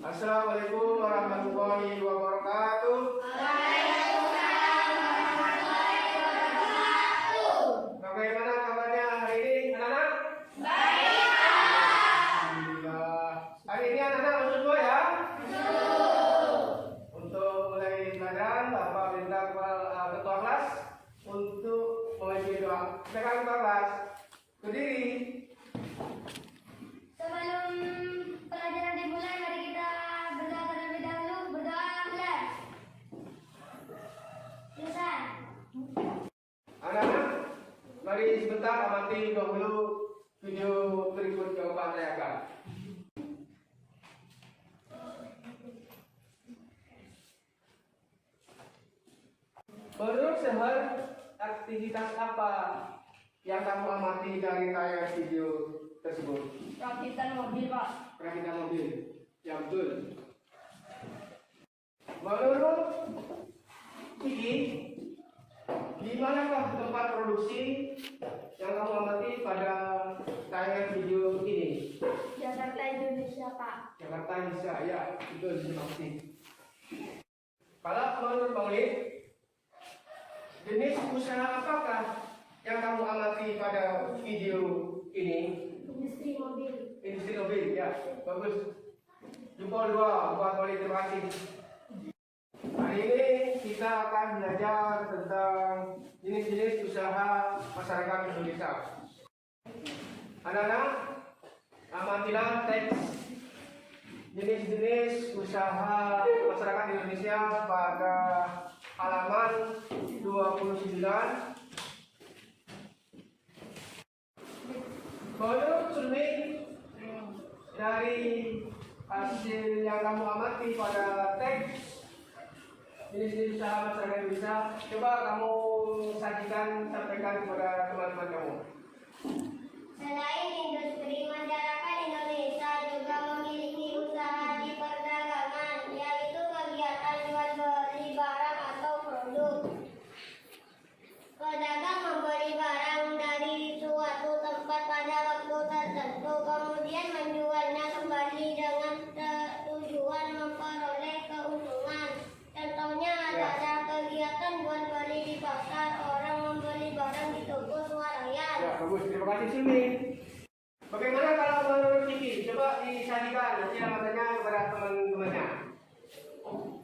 Assalamualaikum warahmatullahi wabarakatuh. Waalaikumsalam warahmatullahi wabarakatuh. Bagaimana kabarnya hari ini, anak-anak? Baik, Pak. Alhamdulillah. Hari ini anak-anak masuk semua ya? Masuk. Untuk mulai pelajaran, Bapak minta ketua kelas untuk mengaji doa. Silakan ketua kelas. Berdiri. Sebelum pelajaran dimulai, mari kita berdoa terlebih dahulu. Berdoa kelas. Selesai. Anak-anak, mari sebentar amati dahulu video berikut yang Bapak tanyakan. Menurut Seher, aktivitas apa yang kamu amati dari tayangan video tersebut? Rakitan mobil, Pak. Perakitan mobil. Ya betul. Menurut Kiki, di manakah tempat produksi yang kamu amati pada tayangan video ini? Jakarta, Indonesia, Pak. Jakarta, Indonesia. Ya, betul. Terima kasih. Kalau menurut Bang Lid, jenis usaha apakah yang kamu amati pada video ini? Industri mobil. Industri mobil, ya, bagus. Jempol dua buat Bang Lid, terima kasih. Hari ini kita akan belajar tentang jenis-jenis usaha masyarakat Indonesia. Anak-anak, amatilah teks jenis-jenis usaha masyarakat Indonesia pada halaman 29. Menurut Sunni, dari hasil yang kamu amati pada teks jenis-jenis usaha masyarakat Indonesia, coba kamu sampaikan kepada teman-teman kamu. Selain industri, masyarakat Indonesia juga memiliki usaha di perdagangan, yaitu kegiatan jual beli barang atau produk. Pedagang membeli barang dari suatu tempat pada waktu tertentu, kemudian menjualnya kembali dengan tujuan memperoleh keuntungan. Contohnya adalah kegiatan jual beli di pasar, orang membeli barang di toko swalayan. Ya, bagus. Terima kasih, Sumi. Bagaimana kalau menurut Kiki? Coba disajikan nanti alamatnya kepada teman-temannya.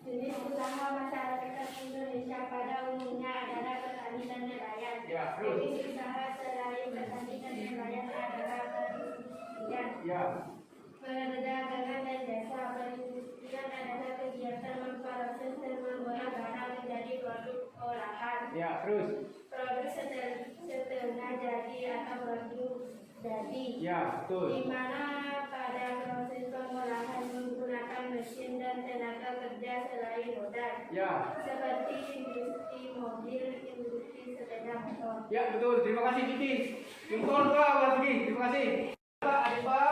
Jenis usaha masyarakat Indonesia pada umumnya adalah petani dan nelayan. Ya, terus. Jenis usaha selain petani dan nelayan adalah perindustrian. Ya, Perdagangan dan jasa. Perindustrian adalah kegiatan memproses dan mengolah barang menjadi produk olahan. ya, terus. Produk setengah jadi atau produk jadi. Ya, betul. Di mana pada proses pengolahan menggunakan mesin dan tenaga kerja selain modal. Ya. Seperti industri mobil, industri sepeda motor. Ya, betul. Terima kasih, Kiki. Jempol dua buat Kiki. Terima kasih. Pak Adipa,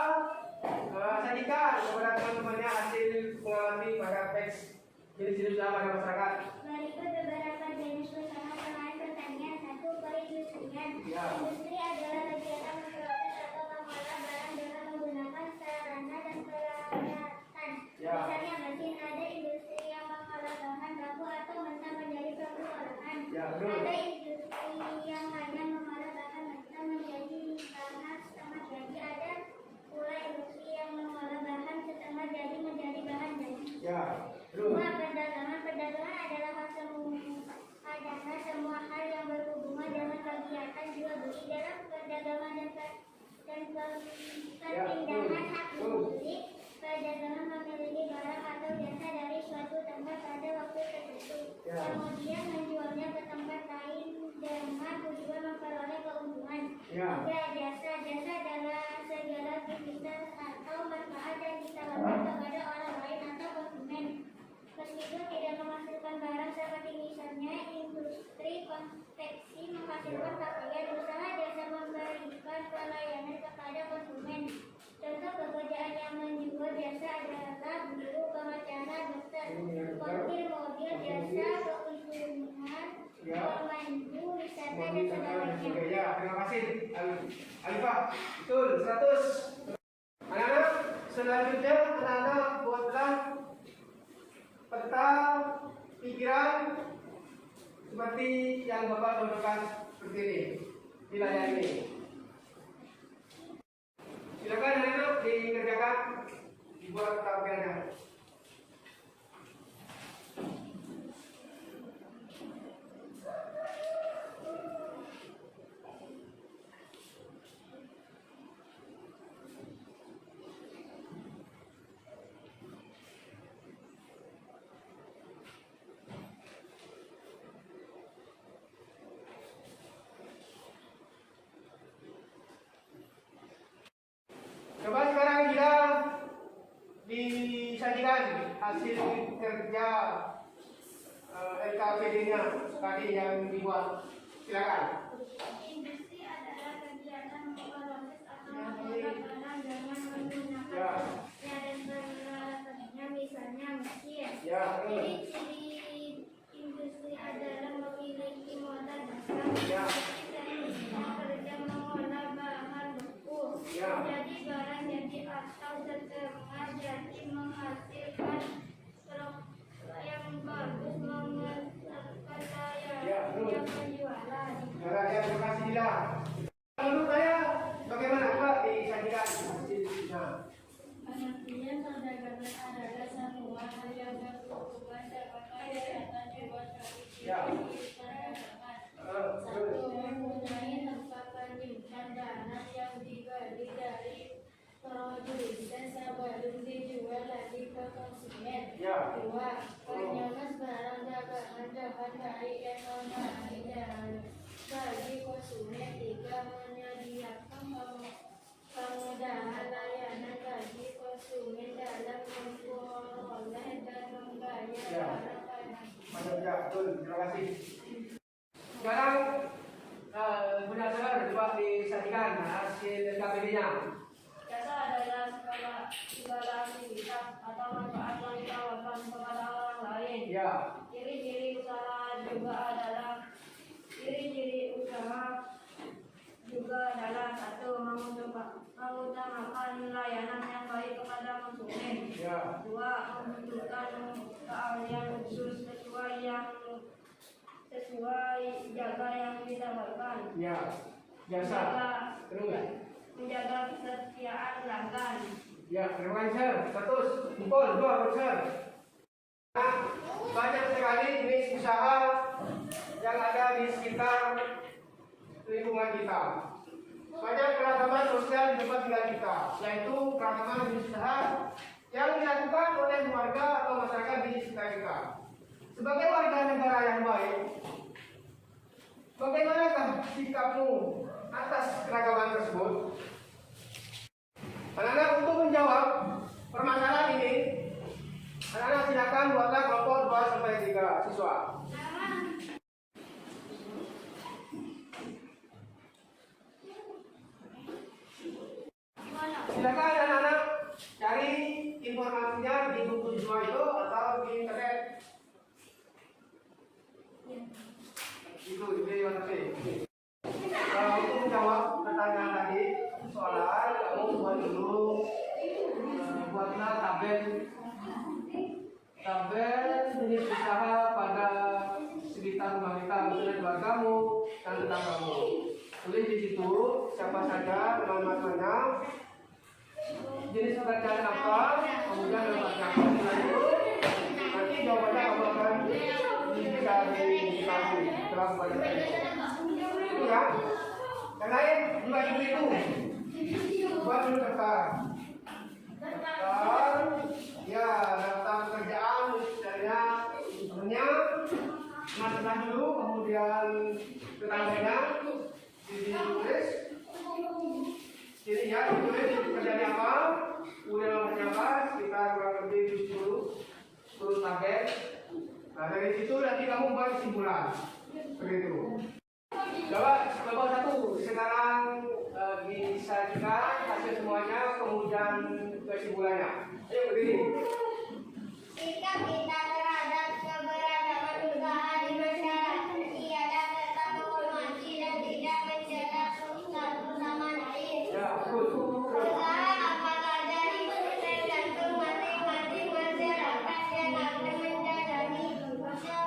sajikan kepada teman-temannya hasil mengamati pada teks jenis-jenis usaha pada masyarakat. Berikut beberapa jenis usaha selain pertanian. 1. Perindustrian. Ya. Industri adalah kegiatan memproses atau mengolah barang dengan menggunakan sarana dan peralatan. Ya. Misalnya mesin. Ada industri yang mengolah bahan baku atau mentah menjadi produk olahan. Ya, betul. Ada industri yang hanya mengolah bahan mentah menjadi bahan setengah jadi. Ada pula industri yang mengolah bahan setengah jadi menjadi bahan jadi. Ya, terus. 2. Perdagangan. Perdagangan adalah semua hal yang berhubungan dengan kegiatan jual beli. Dalam perdagangan dan perpindahan hak milik, perdagangan memiliki barang atau jasa dari suatu tempat pada waktu tertentu, kemudian menjualnya ke tempat lain dengan tujuan memperoleh keuntungan. 3. Jasa. Jasa adalah segala aktivitas atau manfaat yang ditawarkan kepada orang lain atau konsumen, meskipun tidak menghasilkan barang, seperti misalnya industri konveksi menghasilkan pakaian. Usaha jasa memberikan pelayanan kepada konsumen. Contoh pekerjaan yang menjual jasa adalah guru, pengacara, dokter, portir mobil, jasa keuangan, pemandu wisata dan sebagainya. Ya, terima kasih. Alifah, betul, 100. Anak-anak, selanjutnya anak-anak buatlah yang Bapak contohkan seperti ini di layar ini. Silakan anak-anak dikerjakan, dibuat tampilnya. Coba sekarang kita disajikan hasil kerja LKPD-nya tadi yang dibuat. Silakan. Industri adalah kegiatan memproses atau mengolah barang dengan menggunakan Ya. dan peralatannya, misalnya mesin. Ya. Ciri-ciri industri adalah memiliki modal dasar, Ya. kerja mengolah bahan beku, Ya. menjadi barang jadi atau setengah jadi, menghasilkan struk yang bagus, menghasilkan Ya, terus. yang penjualan. Ya, terima kasih Dila. Menurut saya bagaimana Pak disajikan hasilnya? Pengertian perdagangan adalah satuan hal yang berhubungan dengan kesehatan jiwa Ya. perdagangan. Satu, mempunyai tempat penyimpan dana yang dibeli dari produsen sebelum dijual lagi ke konsumen. Ya. Dua, penyemes barang dagangan dapat baik dan non-baik bagi konsumen. Tiga, menyediakan kemudahan layanan bagi konsumen dalam memperoleh dan membayar Ya. barang barang. Masuk ya, betul. Terima kasih. Sekarang benar-benar coba disajikan hasil LKPD-nya. Jasa adalah segala aktivitas atau manfaat yang ditawarkan kepada orang lain. Ya. Ciri-ciri usaha juga adalah satu, mengutamakan layanan yang baik kepada konsumen. Ya. Dua, membutuhkan keahlian khusus sesuai jaga yang ditawarkan. Ya. Jasa. Terus. Menjaga kesetiaan pelanggan. Ya, terima kasih Sir. Terus, pukul 2 Sir. Nah, banyak sekali jenis usaha yang ada di sekitar lingkungan kita. Banyak keragaman sosial di tempat tinggal kita, yaitu keragaman jenis usaha yang dilakukan oleh warga atau masyarakat di sekitar kita. Sebagai warga negara yang baik, bagaimanakah sikapmu atas keragaman tersebut? Anak-anak, untuk menjawab permasalahan ini, anak-anak silakan buatlah kelompok 2-3 siswa. Silakan anak-anak cari informasinya di buku siswa itu atau di internet. Itu di WhatsApp. Untuk menjawab pertanyaan tadi, soalan kamu buat dulu, buatlah tabel jenis usaha pada sekitar rumah kita, misalnya keluargamu dan tetanggamu. Tulis di situ siapa saja, nama-namanya, jenis pekerjaan apa, kemudian tempatnya apa. Setelah itu nanti jawabannya kamu akan bisa dikasih dalam pelajaran itu ya. Yang lain juga seperti itu. Buat dulu daftar. Ya, daftar pekerjaan misalnya sebenarnya masalah dulu, kemudian tetangganya ditulis. Jadi ya, ditulis pekerjaannya apa, kemudian nomornya apa, sekitar kurang lebih 10 tabel. Nah, dari situ nanti kamu buat kesimpulan. Begitu. Coba satu sekarang disajikan hasil semuanya, kemudian kesimpulannya. Ayo berdiri. Sikap kita terhadap keberagaman usaha di masyarakat ialah tetap menghormati dan tidak menjaga satu sama lain. Ya, betul. Usaha apa saja itu tergantung masing-masing masyarakat yang akan menjalani sebagai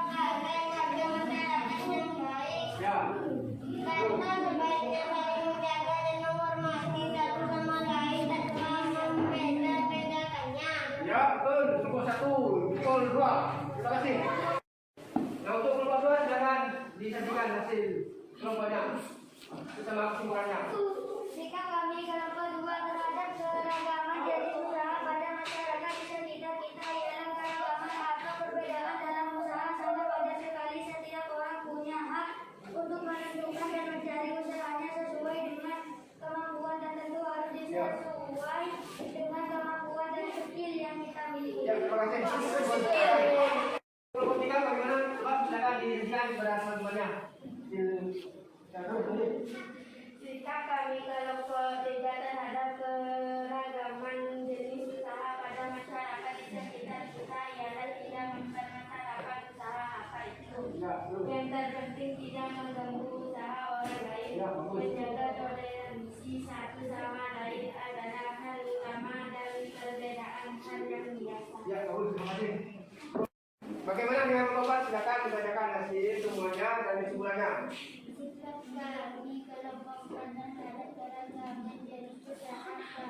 warga masyarakat yang baik. Ya, betul. Kelompok 1, pukul 2. Terima kasih. Nah, untuk kelompok 2 silakan disajikan hasil kelompoknya bersama kesimpulannya. Sikap kami kelompok 2 terhadap keragaman jadi usaha pada masyarakat di sekitar kita ialah keragaman atau perbedaan dalam usaha sama pada sekali setiap orang punya hak untuk menentukan dan mencari usahanya sesuai dengan kemampuan dan tentu harus disesuai dengan kemampuan dan skill yang kita miliki. Ya, terima kasih. Kelompok 3 bagaimana? Coba silakan disajikan kepada teman-temannya. Sikap kami kelompok 3 terhadap keragaman jenis usaha pada masyarakat di sekitar kita ialah tidak mempermasalahkan usaha apa itu. Yang terpenting tidak mengganggu usaha orang lain. Menjaga toleransi satu sama lain adalah hal utama dari perbedaan hal yang biasa. Ya, bagus. Terima kasih. Bagaimana dengan kelompok? Silakan dibacakan hasil semuanya dan kesimpulannya. Sikap kami kelompok terhadap keragaman jenis usaha pada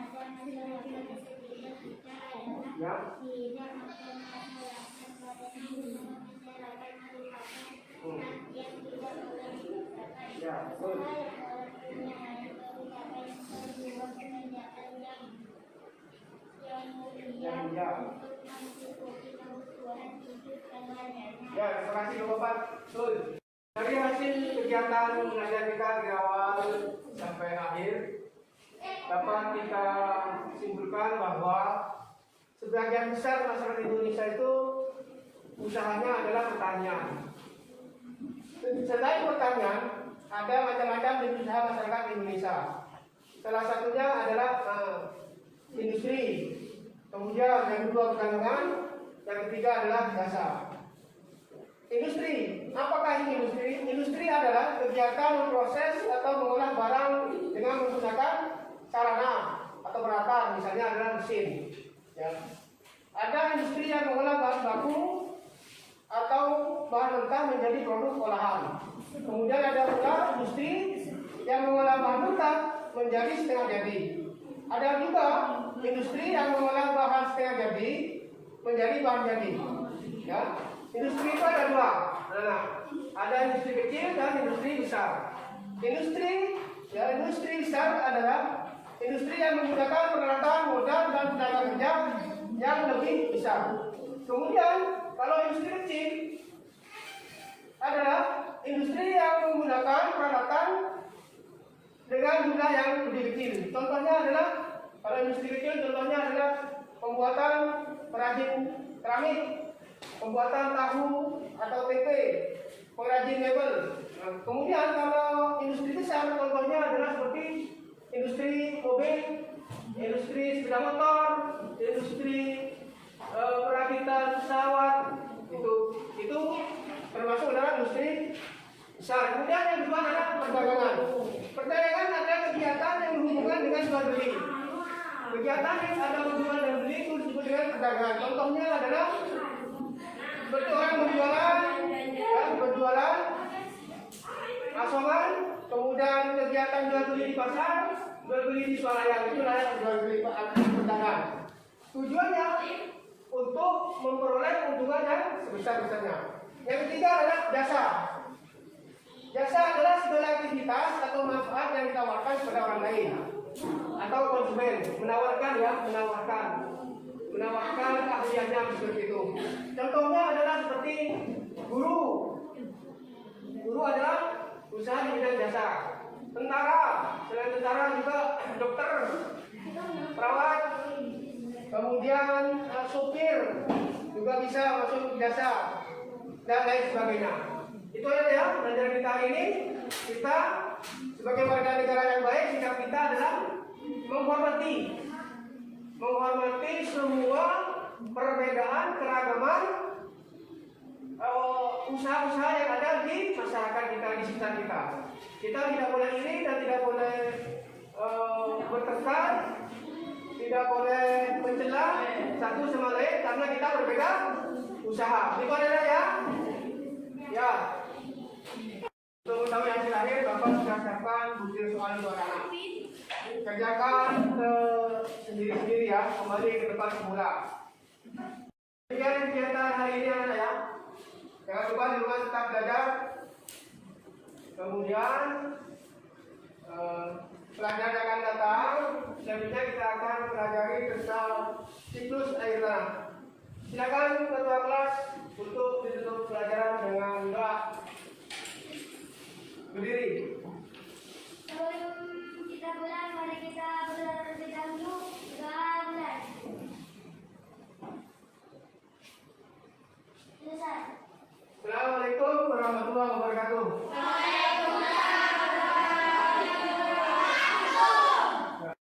masyarakat di sekitar kita adalah Ya. tidak mempermasalahkan pada semua masyarakat merupakan hak yang tidak boleh dipaksakan. Ya, betul. Usaha yang orang punya hanya merupakan sebuah tindakan yang mulia untuk mencukupi kebutuhan hidup keluarganya. Ya, terima kasih Bapak. Betul. Dari hasil kegiatan mengajar kita di awal sampai akhir dapat kita simpulkan bahwa sebagian besar masyarakat Indonesia itu usahanya adalah pertanian. Selain pertanian, ada macam-macam jenis usaha masyarakat Indonesia. Salah satunya adalah industri. Kemudian yang kedua perdagangan, yang ketiga adalah jasa. Industri, apakah ini industri? Industri adalah kegiatan memproses atau mengolah barang dengan menggunakan sarana atau peralatan, misalnya adalah mesin. Ya. Ada industri yang mengolah bahan baku atau bahan mentah menjadi produk olahan. Kemudian ada pula industri yang mengolah bahan mentah menjadi setengah jadi. Ada juga industri yang mengolah bahan setengah jadi menjadi bahan jadi. Ya. Industri itu ada dua. Nah, ada industri kecil dan industri besar. Industri besar adalah industri yang menggunakan peralatan, modal dan tenaga kerja yang lebih besar. Kemudian kalau industri kecil adalah industri yang menggunakan peralatan dengan jumlah yang lebih kecil. Contohnya adalah kalau industri kecil contohnya adalah pembuatan perajin keramik, pembuatan tahu atau tempe, pengrajin mebel. Nah, kemudian kalau industri besar contohnya adalah seperti industri mobil, industri sepeda motor, industri perakitan pesawat, itu termasuk dalam industri besar. Kemudian yang kedua adalah perdagangan. Perdagangan ada kegiatan yang berhubungan dengan jual beli. Kegiatan yang ada hubungan dengan beli itu disebut dengan perdagangan. Contohnya adalah seperti orang berjualan asongan, kemudian kegiatan jual beli di pasar, jual beli di swalayan, itu adalah jual beli perdagangan. Tujuannya untuk memperoleh keuntungan yang sebesar-besarnya. Yang ketiga adalah jasa. Jasa adalah segala aktivitas atau manfaat yang ditawarkan kepada orang lain atau konsumen. Menawarkan keahliannya seperti itu. Contohnya adalah seperti guru. Guru adalah usaha di bidang jasa. Tentara, selain tentara juga dokter, perawat, kemudian supir juga bisa masuk jasa dan lain sebagainya. Itu aja ya pelajaran kita hari ini. Kita sebagai warga negara yang baik, sikap kita adalah menghormati semua perbedaan keragaman usaha-usaha yang ada di masyarakat kita, di sekitar kita. Kita tidak boleh iri dan tidak boleh bertengkar, tidak boleh mencela satu sama lain karena kita berbeda usaha. Itu adalah ya. Untuk mengetahui hasil akhir, Bapak sudah siapkan butir soal 2 anak. Kerjakan sendiri-sendiri ya, kembali ke tempat semula. Demikian kegiatan hari ini anak ya. Jangan lupa di rumah tetap belajar. Kemudian pelajaran yang akan datang, selanjutnya kita akan pelajari tentang siklus air tanah. Silakan ketua kelas untuk ditutup pelajaran dengan doa. Berdiri. Sebelum kita pulang, mari kita